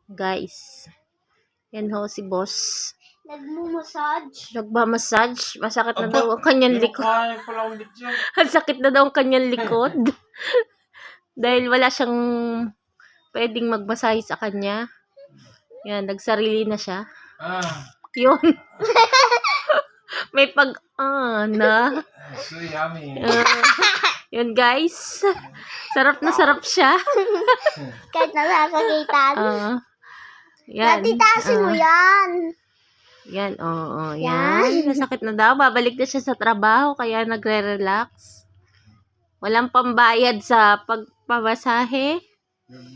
Guys. Yan ho si boss. Nagmumassage. Nagmamassage. Masakit na daw ang kanyang likod. Ang sakit na daw ang kanyang likod. Dahil wala siyang pwedeng magmasahe sa kanya. Yan, nagsarili na siya. Yun. May na. So yummy. Yun guys. Sarap na sarap siya. Kahit nakakakitan. Yan. Natitasin mo yan. Yan, yan. Masakit na daw. Babalik na siya sa trabaho, kaya nagre-relax. Walang pambayad sa pagpamasahe.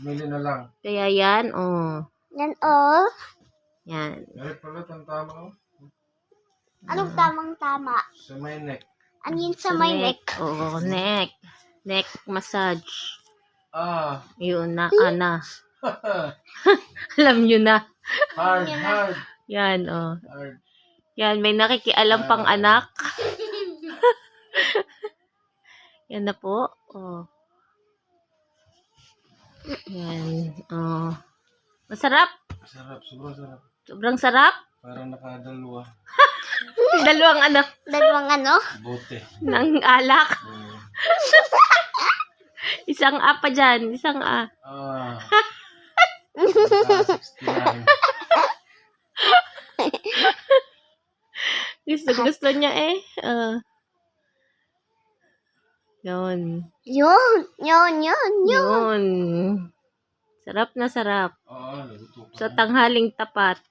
Mili na lang. Kaya yan, Yan, Yan. Meron pala ang tama ko. Anong tamang-tama? Sa may neck. Ano yun sa may neck? Oo, neck. Neck massage. Yun na, Alam nyo na. Hard. Yan, Hard. Yan, may nakikialam pang anak. Yan na po. Yan. Masarap. Sarap, sobrang sarap. Sobrang sarap. Parang nakadalawa. Dalawang ano? Bote. Ng alak. Isang pa dyan. Isang 69. Gusto niya Yun. Yun. Sarap na sarap. Luto pa. Sa tanghaling tapat.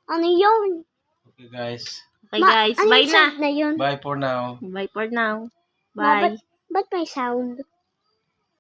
Ano yun? Okay guys. Okay guys, bye na. Yun? Bye for now. Bye for now. Bye. Ba't may sound?